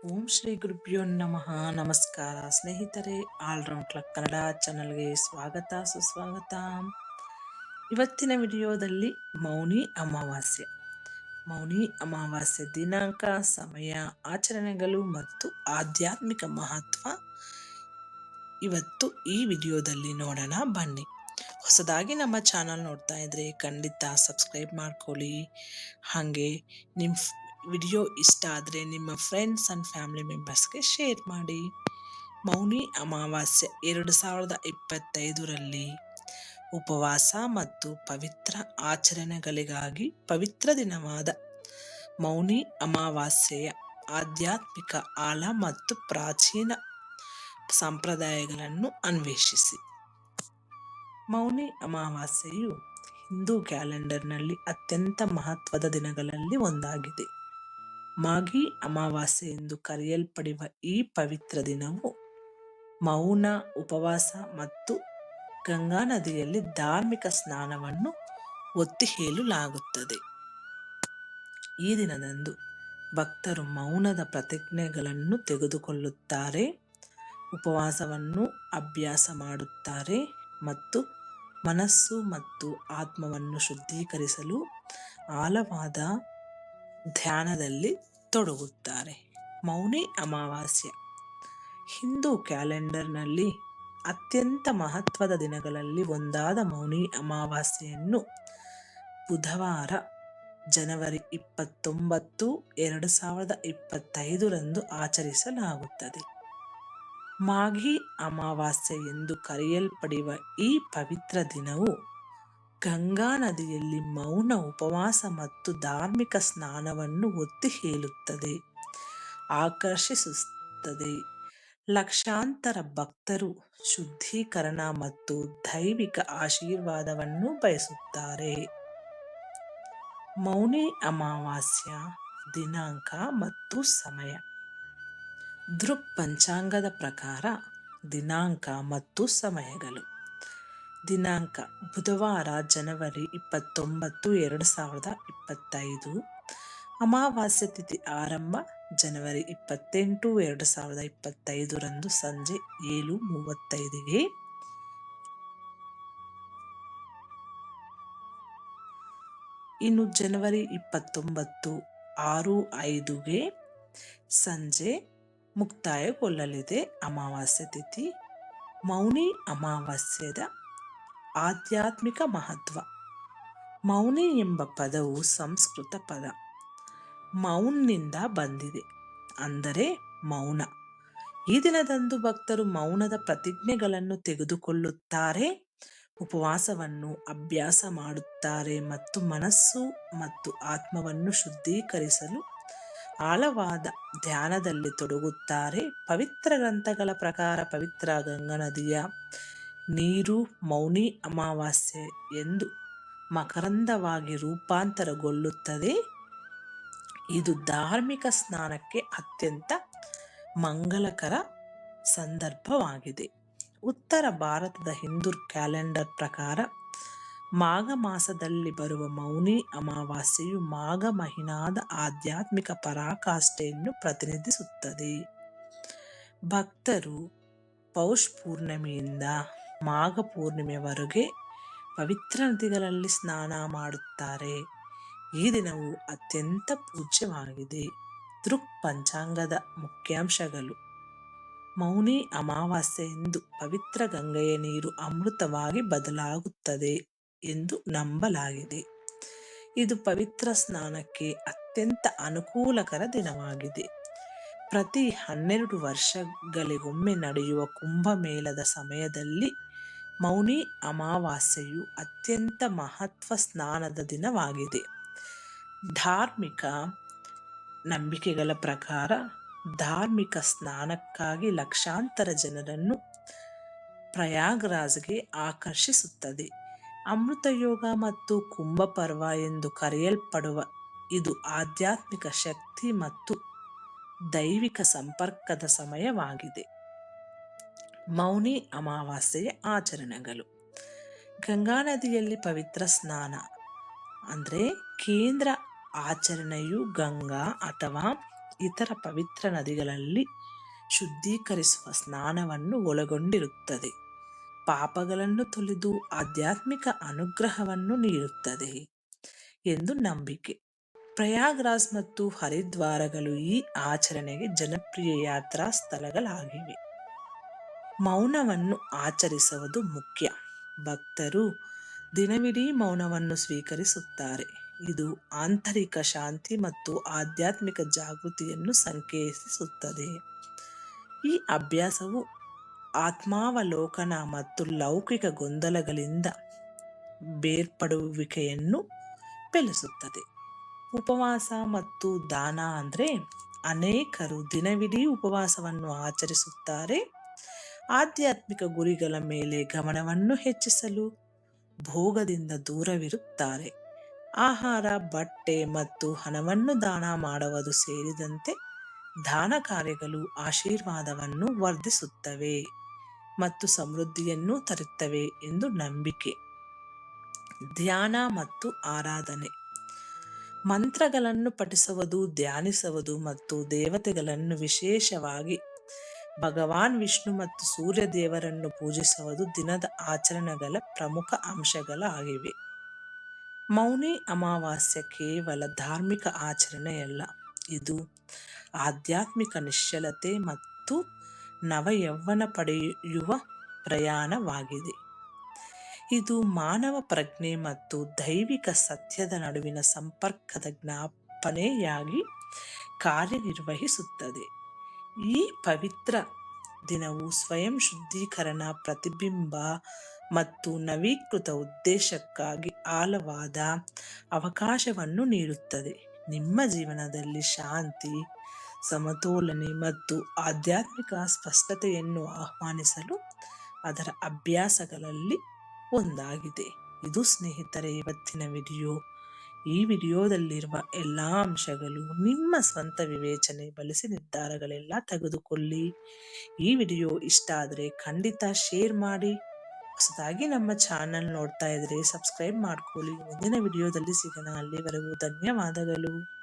ಓಂ ಶ್ರೀ ಗುರುಭ್ಯೋ ನಮಃ. ನಮಸ್ಕಾರ ಸ್ನೇಹಿತರೆ, ಆಲ್ರೌಂಡ್ ಕ್ಲಬ್ ಕನ್ನಡ ಚಾನಲ್ಗೆ ಸ್ವಾಗತ ಸುಸ್ವಾಗತ. ಇವತ್ತಿನ ವಿಡಿಯೋದಲ್ಲಿ ಮೌನಿ ಅಮಾವಾಸ್ಯೆ ದಿನಾಂಕ, ಸಮಯ, ಆಚರಣೆಗಳು ಮತ್ತು ಆಧ್ಯಾತ್ಮಿಕ ಮಹತ್ವ ಇವತ್ತು ಈ ವಿಡಿಯೋದಲ್ಲಿ ನೋಡೋಣ ಬನ್ನಿ. ಹೊಸದಾಗಿ ನಮ್ಮ ಚಾನಲ್ ನೋಡ್ತಾ ಇದ್ರೆ ಖಂಡಿತ ಸಬ್ಸ್ಕ್ರೈಬ್ ಮಾಡ್ಕೊಳ್ಳಿ. ಹಾಗೆ ನಿಮ್ಮ ವಿಡಿಯೋ ಇಷ್ಟ ಆದರೆ ನಿಮ್ಮ ಫ್ರೆಂಡ್ಸ್ ಅಂಡ್ ಫ್ಯಾಮಿಲಿ ಮೆಂಬರ್ಸ್ಗೆ ಶೇರ್ ಮಾಡಿ. ಮೌನಿ ಅಮಾವಾಸ್ಯೆ 2025ರಲ್ಲಿ ಉಪವಾಸ ಮತ್ತು ಪವಿತ್ರ ಆಚರಣೆಗಳಿಗಾಗಿ ಪವಿತ್ರ ದಿನವಾದ ಮೌನಿ ಅಮಾವಾಸ್ಯೆಯ ಆಧ್ಯಾತ್ಮಿಕ ಆಳ ಮತ್ತು ಪ್ರಾಚೀನ ಸಂಪ್ರದಾಯಗಳನ್ನು ಅನ್ವೇಷಿಸಿ. ಮೌನಿ ಅಮಾವಾಸ್ಯೆಯು ಹಿಂದೂ ಕ್ಯಾಲೆಂಡರ್ನಲ್ಲಿ ಅತ್ಯಂತ ಮಹತ್ವದ ದಿನಗಳಲ್ಲಿ ಒಂದಾಗಿದೆ. ಮಾಘಿ ಅಮಾವಾಸ್ಯೆ ಎಂದು ಕರೆಯಲ್ಪಡುವ ಈ ಪವಿತ್ರ ದಿನವು ಮೌನ, ಉಪವಾಸ ಮತ್ತು ಗಂಗಾ ನದಿಯಲ್ಲಿ ಧಾರ್ಮಿಕ ಸ್ನಾನವನ್ನು ಒತ್ತಿ ಹೇಳಲಾಗುತ್ತದೆ. ಈ ದಿನದಂದು ಭಕ್ತರು ಮೌನದ ಪ್ರತಿಜ್ಞೆಗಳನ್ನು ತೆಗೆದುಕೊಳ್ಳುತ್ತಾರೆ, ಉಪವಾಸವನ್ನು ಅಭ್ಯಾಸ ಮಾಡುತ್ತಾರೆ ಮತ್ತು ಮನಸ್ಸು ಮತ್ತು ಆತ್ಮವನ್ನು ಶುದ್ಧೀಕರಿಸಲು ಆಳವಾದ ಧ್ಯಾನದಲ್ಲಿ ತೊಡಗುತ್ತಾರೆ. ಮೌನಿ ಅಮಾವಾಸ್ಯೆ ಹಿಂದೂ ಕ್ಯಾಲೆಂಡರ್ನಲ್ಲಿ ಅತ್ಯಂತ ಮಹತ್ವದ ದಿನಗಳಲ್ಲಿ ಒಂದಾದ ಮೌನಿ ಅಮಾವಾಸ್ಯೆಯನ್ನು ಬುಧವಾರ ಜನವರಿ 29, 2025ರಂದು ಆಚರಿಸಲಾಗುತ್ತದೆ. ಮಾಘಿ ಅಮಾವಾಸ್ಯೆ ಎಂದು ಕರೆಯಲ್ಪಡುವ ಈ ಪವಿತ್ರ ದಿನವು ಗಂಗಾ ನದಿಯಲ್ಲಿ ಮೌನ, ಉಪವಾಸ ಮತ್ತು ಧಾರ್ಮಿಕ ಸ್ನಾನವನ್ನು ಒತ್ತಿ ಹೇಳುತ್ತದೆ, ಆಕರ್ಷಿಸುತ್ತದೆ. ಲಕ್ಷಾಂತರ ಭಕ್ತರು ಶುದ್ಧೀಕರಣ ಮತ್ತು ದೈವಿಕ ಆಶೀರ್ವಾದವನ್ನು ಬಯಸುತ್ತಾರೆ. ಮೌನಿ ಅಮಾವಾಸ್ಯ ದಿನಾಂಕ ಮತ್ತು ಸಮಯ. ದೃಕ್ ಪಂಚಾಂಗದ ಪ್ರಕಾರ ದಿನಾಂಕ ಮತ್ತು ಸಮಯಗಳು. ದಿನಾಂಕ ಬುಧವಾರ ಜನವರಿ 29, 2025. ಅಮಾವಾಸ್ಯೆ ತಿಥಿ ಆರಂಭ ಜನವರಿ 28, 2025ರಂದು ಸಂಜೆ 7:35ಗೆ. ಇನ್ನು ಜನವರಿ 29, 6:05ಗೆ ಸಂಜೆ ಮುಕ್ತಾಯಗೊಳ್ಳಲಿದೆ ಅಮಾವಾಸ್ಯೆ ತಿಥಿ. ಮೌನಿ ಅಮಾವಾಸ್ಯೆಯ ಆಧ್ಯಾತ್ಮಿಕ ಮಹತ್ವ. ಮೌನಿ ಎಂಬ ಪದವು ಸಂಸ್ಕೃತ ಪದ ಮೌನ್ನಿಂದ ಬಂದಿದೆ, ಅಂದರೆ ಮೌನ. ಈ ದಿನದಂದು ಭಕ್ತರು ಮೌನದ ಪ್ರತಿಜ್ಞೆಗಳನ್ನು ತೆಗೆದುಕೊಳ್ಳುತ್ತಾರೆ, ಉಪವಾಸವನ್ನು ಅಭ್ಯಾಸ ಮಾಡುತ್ತಾರೆ ಮತ್ತು ಮನಸ್ಸು ಮತ್ತು ಆತ್ಮವನ್ನು ಶುದ್ಧೀಕರಿಸಲು ಆಳವಾದ ಧ್ಯಾನದಲ್ಲಿ ತೊಡಗುತ್ತಾರೆ. ಪವಿತ್ರ ಗ್ರಂಥಗಳ ಪ್ರಕಾರ ಪವಿತ್ರ ಗಂಗಾ ನದಿಯ ನೀರು ಮೌನಿ ಅಮಾವಾಸ್ಯೆ ಎಂದು ಮಕರಂದವಾಗಿ ರೂಪಾಂತರಗೊಳ್ಳುತ್ತದೆ. ಇದು ಧಾರ್ಮಿಕ ಸ್ನಾನಕ್ಕೆ ಅತ್ಯಂತ ಮಂಗಳಕರ ಸಂದರ್ಭವಾಗಿದೆ. ಉತ್ತರ ಭಾರತದ ಹಿಂದೂ ಕ್ಯಾಲೆಂಡರ್ ಪ್ರಕಾರ ಮಾಘ ಮಾಸದಲ್ಲಿ ಬರುವ ಮೌನಿ ಅಮಾವಾಸ್ಯೆಯು ಮಾಘ ಮಹಿನಾದ ಆಧ್ಯಾತ್ಮಿಕ ಪರಾಕಾಷ್ಠೆಯನ್ನು ಪ್ರತಿನಿಧಿಸುತ್ತದೆ. ಭಕ್ತರು ಪೌಷ್ ಪೂರ್ಣಿಮೆಯಿಂದ ಮಾಘ ಪೂರ್ಣಿಮೆವರೆಗೆ ಪವಿತ್ರ ನದಿಗಳಲ್ಲಿ ಸ್ನಾನ ಮಾಡುತ್ತಾರೆ. ಈ ದಿನವು ಅತ್ಯಂತ ಪೂಜ್ಯವಾಗಿದೆ. ದೃಕ್ ಪಂಚಾಂಗದ ಮುಖ್ಯಾಂಶಗಳು. ಮೌನಿ ಅಮಾವಾಸ್ಯೆಯಂದು ಪವಿತ್ರ ಗಂಗೆಯ ನೀರು ಅಮೃತವಾಗಿ ಬದಲಾಗುತ್ತದೆ ಎಂದು ನಂಬಲಾಗಿದೆ. ಇದು ಪವಿತ್ರ ಸ್ನಾನಕ್ಕೆ ಅತ್ಯಂತ ಅನುಕೂಲಕರ ದಿನವಾಗಿದೆ. ಪ್ರತಿ 12 ವರ್ಷಗಳಿಗೊಮ್ಮೆ ನಡೆಯುವ ಕುಂಭಮೇಳದ ಸಮಯದಲ್ಲಿ ಮೌನಿ ಅಮಾವಾಸ್ಯೆಯು ಅತ್ಯಂತ ಮಹತ್ವ ಸ್ನಾನದ ದಿನವಾಗಿದೆ. ಧಾರ್ಮಿಕ ನಂಬಿಕೆಗಳ ಪ್ರಕಾರ ಧಾರ್ಮಿಕ ಸ್ನಾನಕ್ಕಾಗಿ ಲಕ್ಷಾಂತರ ಜನರನ್ನು ಪ್ರಯಾಗ್ರಾಜ್ಗೆ ಆಕರ್ಷಿಸುತ್ತದೆ. ಅಮೃತಯೋಗ ಮತ್ತು ಕುಂಭ ಪರ್ವ ಎಂದು ಕರೆಯಲ್ಪಡುವ ಇದು ಆಧ್ಯಾತ್ಮಿಕ ಶಕ್ತಿ ಮತ್ತು ದೈವಿಕ ಸಂಪರ್ಕದ ಸಮಯವಾಗಿದೆ. ಮೌನಿ ಅಮಾವಾಸ್ಯೆಯ ಆಚರಣೆಗಳು. ಗಂಗಾ ನದಿಯಲ್ಲಿ ಪವಿತ್ರ ಸ್ನಾನ. ಅಂದರೆ ಕೇಂದ್ರ ಆಚರಣೆಯು ಗಂಗಾ ಅಥವಾ ಇತರ ಪವಿತ್ರ ನದಿಗಳಲ್ಲಿ ಶುದ್ಧೀಕರಿಸುವ ಸ್ನಾನವನ್ನು ಒಳಗೊಂಡಿರುತ್ತದೆ. ಪಾಪಗಳನ್ನು ತೊಳೆದು ಆಧ್ಯಾತ್ಮಿಕ ಅನುಗ್ರಹವನ್ನು ನೀಡುತ್ತದೆ ಎಂದು ನಂಬಿಕೆ. ಪ್ರಯಾಗ್ರಾಜ್ ಮತ್ತು ಹರಿದ್ವಾರಗಳು ಈ ಆಚರಣೆಗೆ ಜನಪ್ರಿಯ ಯಾತ್ರಾ ಸ್ಥಳಗಳಾಗಿವೆ. ಮೌನವನ್ನು ಆಚರಿಸುವುದು ಮುಖ್ಯ. ಭಕ್ತರು ದಿನವಿಡೀ ಮೌನವನ್ನು ಸ್ವೀಕರಿಸುತ್ತಾರೆ. ಇದು ಆಂತರಿಕ ಶಾಂತಿ ಮತ್ತು ಆಧ್ಯಾತ್ಮಿಕ ಜಾಗೃತಿಯನ್ನು ಸಂಕೇತಿಸುತ್ತದೆ. ಈ ಅಭ್ಯಾಸವು ಆತ್ಮಾವಲೋಕನ ಮತ್ತು ಲೌಕಿಕ ಗೊಂದಲಗಳಿಂದ ಬೇರ್ಪಡುವಿಕೆಯನ್ನು ಬೆಳೆಸುತ್ತದೆ. ಉಪವಾಸ ಮತ್ತು ದಾನ ಅನೇಕರು ದಿನವಿಡೀ ಉಪವಾಸವನ್ನು ಆಚರಿಸುತ್ತಾರೆ. ಆಧ್ಯಾತ್ಮಿಕ ಗುರಿಗಳ ಮೇಲೆ ಗಮನವನ್ನು ಹೆಚ್ಚಿಸಲು ಭೋಗದಿಂದ ದೂರವಿರುತ್ತಾರೆ. ಆಹಾರ, ಬಟ್ಟೆ ಮತ್ತು ಹಣವನ್ನು ದಾನ ಮಾಡುವುದು ಸೇರಿದಂತೆ ದಾನ ಕಾರ್ಯಗಳು ಆಶೀರ್ವಾದವನ್ನು ವರ್ಧಿಸುತ್ತವೆ ಮತ್ತು ಸಮೃದ್ಧಿಯನ್ನು ತರುತ್ತವೆ ಎಂದು ನಂಬಿಕೆ. ಧ್ಯಾನ ಮತ್ತು ಆರಾಧನೆ. ಮಂತ್ರಗಳನ್ನು ಪಠಿಸುವುದು, ಧ್ಯಾನಿಸುವುದು ಮತ್ತು ದೇವತೆಗಳನ್ನು, ವಿಶೇಷವಾಗಿ ಭಗವಾನ್ ವಿಷ್ಣು ಮತ್ತು ಸೂರ್ಯ ದೇವರನ್ನು ಪೂಜಿಸುವುದು ದಿನದ ಆಚರಣೆಗಳ ಪ್ರಮುಖ ಅಂಶಗಳಾಗಿವೆ. ಮೌನಿ ಅಮಾವಾಸ್ಯೆ ಕೇವಲ ಧಾರ್ಮಿಕ ಆಚರಣೆಯಲ್ಲ, ಇದು ಆಧ್ಯಾತ್ಮಿಕ ನಿಶ್ಚಲತೆ ಮತ್ತು ನವಯೌವನ ಪಡೆಯುವ ಪ್ರಯಾಣವಾಗಿದೆ. ಇದು ಮಾನವ ಪ್ರಜ್ಞೆ ಮತ್ತು ದೈವಿಕ ಸತ್ಯದ ನಡುವಿನ ಸಂಪರ್ಕದ ಜ್ಞಾಪನೆಯಾಗಿ ಕಾರ್ಯನಿರ್ವಹಿಸುತ್ತದೆ. ಈ ಪವಿತ್ರ ದಿನವು ಸ್ವಯಂ ಶುದ್ಧೀಕರಣ, ಪ್ರತಿಬಿಂಬ ಮತ್ತು ನವೀಕೃತ ಉದ್ದೇಶಕ್ಕಾಗಿ ಆಳವಾದ ಅವಕಾಶವನ್ನು ನೀಡುತ್ತದೆ. ನಿಮ್ಮ ಜೀವನದಲ್ಲಿ ಶಾಂತಿ, ಸಮತೋಲನೆ ಮತ್ತು ಆಧ್ಯಾತ್ಮಿಕ ಸ್ಪಷ್ಟತೆಯನ್ನು ಆಹ್ವಾನಿಸಲು ಅದರ ಅಭ್ಯಾಸಗಳಲ್ಲಿ ಒಂದಾಗಿದೆ. ಇದು ಸ್ನೇಹಿತರೆ ಇವತ್ತಿನ ವಿಡಿಯೋ. ಈ ವಿಡಿಯೋದಲ್ಲಿರುವ ಎಲ್ಲ ಅಂಶಗಳು ನಿಮ್ಮ ಸ್ವಂತ ವಿವೇಚನೆ ಬಳಸಿ ನಿರ್ಧಾರಗಳೆಲ್ಲ ತೆಗೆದುಕೊಳ್ಳಿ. ಈ ವಿಡಿಯೋ ಇಷ್ಟ ಆದರೆ ಖಂಡಿತ ಶೇರ್ ಮಾಡಿ. ಹೊಸದಾಗಿ ನಮ್ಮ ಚಾನಲ್ ನೋಡ್ತಾ ಇದ್ರೆ ಸಬ್ಸ್ಕ್ರೈಬ್ ಮಾಡ್ಕೊಳ್ಳಿ. ಮುಂದಿನ ವಿಡಿಯೋದಲ್ಲಿ ಸಿಗೋಣ. ಅಲ್ಲಿವರೆಗೂ ಧನ್ಯವಾದಗಳು.